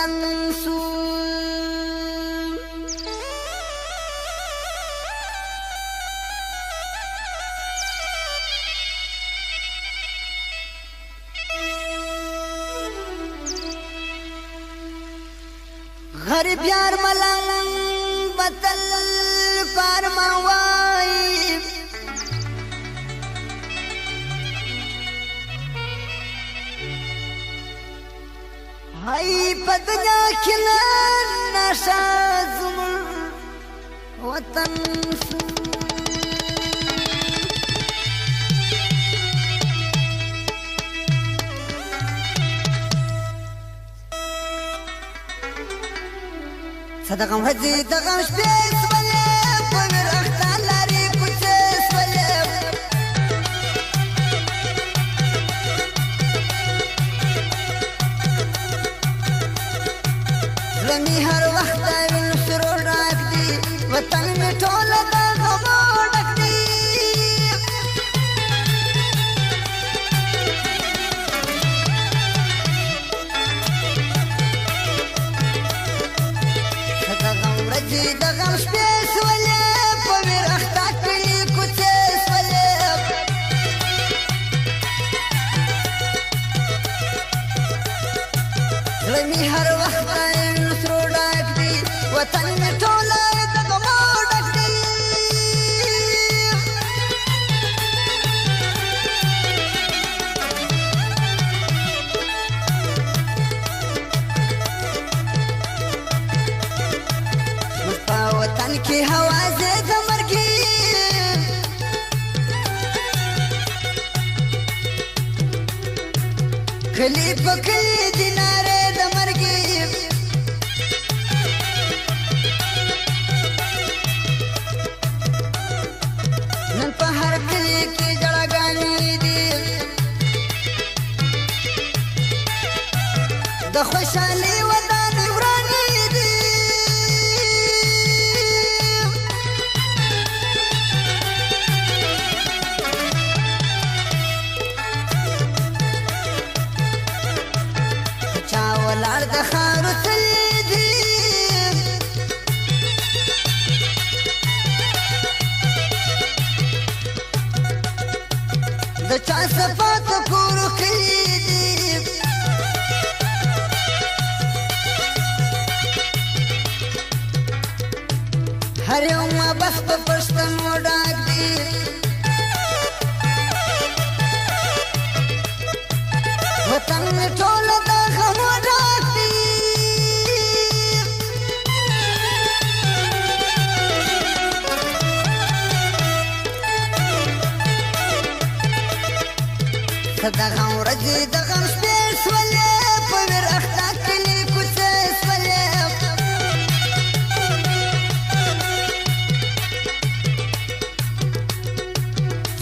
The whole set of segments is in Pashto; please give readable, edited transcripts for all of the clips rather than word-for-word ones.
وطن سو غریب یار ملنگ بطل پارماوائی ہائی پدنیا کھلن ناشا زمر وطن سو صدقم هزي دغم شبيس وليب ومر اختان لاري بوتيس وليب زلمي هر وقت من سرور راكدي وطن میں ٹولا دا غمو ڈکدی دغم شپیس ولیب ومیر اختا کلی کچیس ولیب زلمی هر وقت نسرو ڈاک دی وطن میں ٹولا دغمو ڈک دی وطن کی ہوا سے دمر کی کلی پکلی دینارے دمر کی نن پہر کلی کی جڑا گانی دی دا خوشحالی وطن ورانی دی ولار د خارو تللی دی د چا صفات کورو کلی دی هر یو ما بس په پښتنو ډاک دی وطن میں ټوله د غمو ډک دی دغم ورځې دغم شپې سولې په ویر اخته کلي کوڅې سولې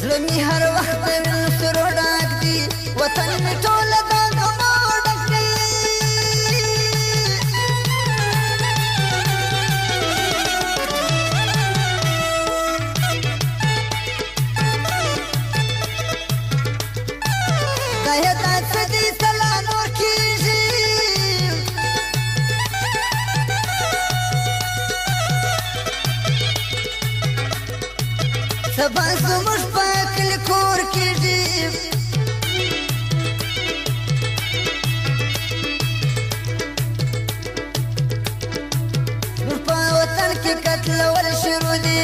زړه مې هر وخت من سرو ډک دی وطن میں ټوله د غمو ډک دی سبا زموږ په کلي کور کېږي زموږ په وطن کې قتلول شروع دي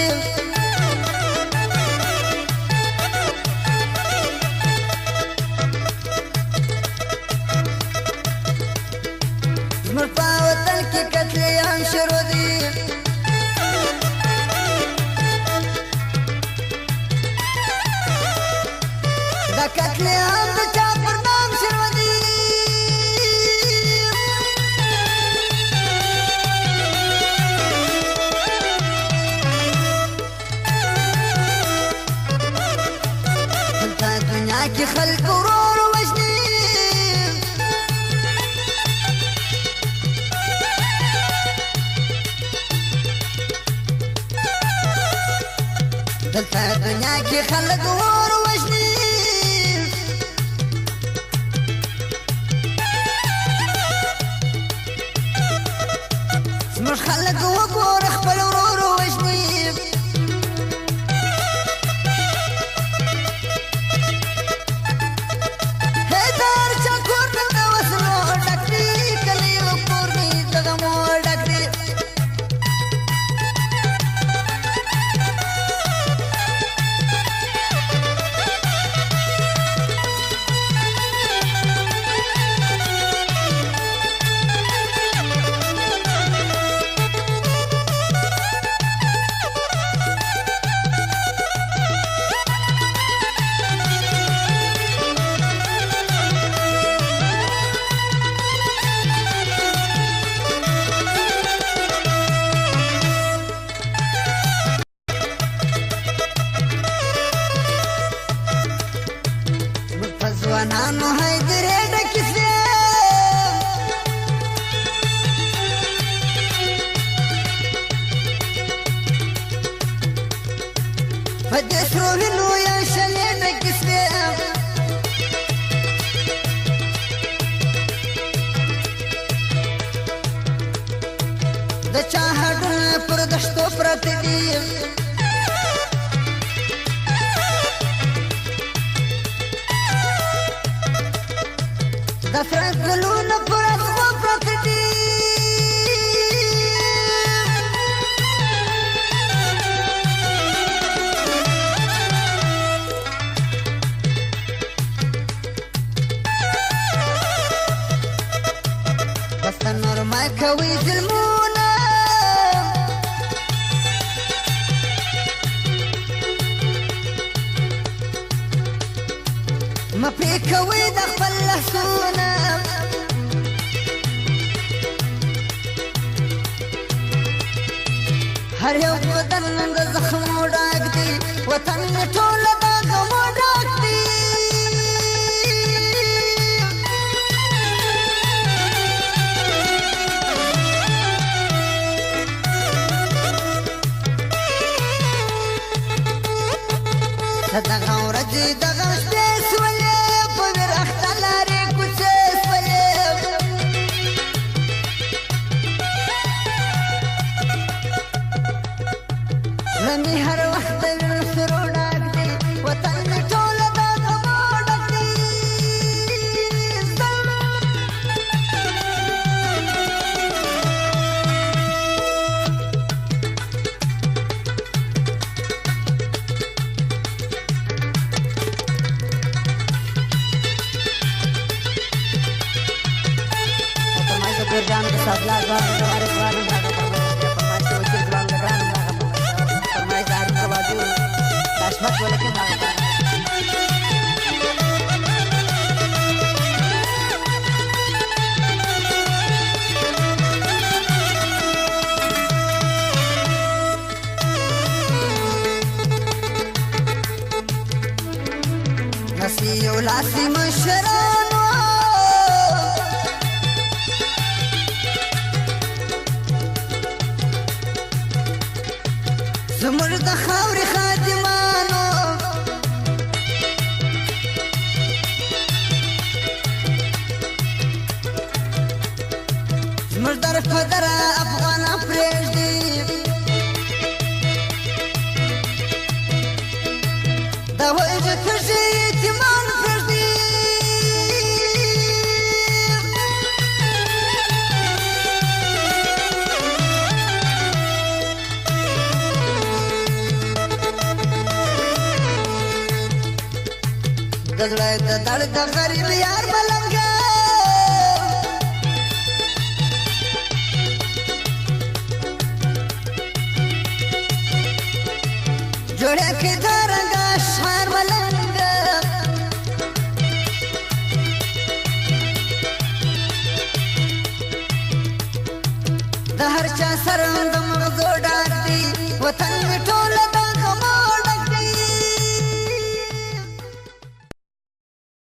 زموږ په وطن کې قتلیان شروع دي دا قتلیان د چا پر نام شروع دي دلته دنیا کې خلک ورور وژني دلته دنیا کې خلک ورور وژني زموږ خلک وګوره خپل ورور وژني هیدر چا کور د وسلو ډک دی کلی و کور دی د غمو ډک دی ځوانانو هیدرې ډکې سوې په دې سرو وینو یا شلې ډکې سوې د چا هډونه پر دښتو پراته دي نفرت ګلونه پر اغزو پراته دي بس د نور ما کوي ظلمونه ما پرې کوي د خپل لاسونه هر یو بدن د زخمو ډک دی وطن مې ټوله د غمو ډک دی د دغه ورځې دغه شپې سولې په ویر اخته لارې کوڅې سولې زړه مې هر وخت د وینو سرو ډک دی وطن مې ټوله د غمو ډک دی جان के साथ लाल बार हमारे द्वार में भागा फरमाइश से वकील गुलाम लगा फरमाइश दार का बाजू दशमत बोले के भागा नसी उलासी मशरानो زموږ د خاورې خادمانو زموږ در په دره افغانان پرېږدي د وجه تږي یتیمان پرېږدي د زړه د درد د غریب یار ملنګه جوړه کې د رنګه شهر ملنګه د هر چا سره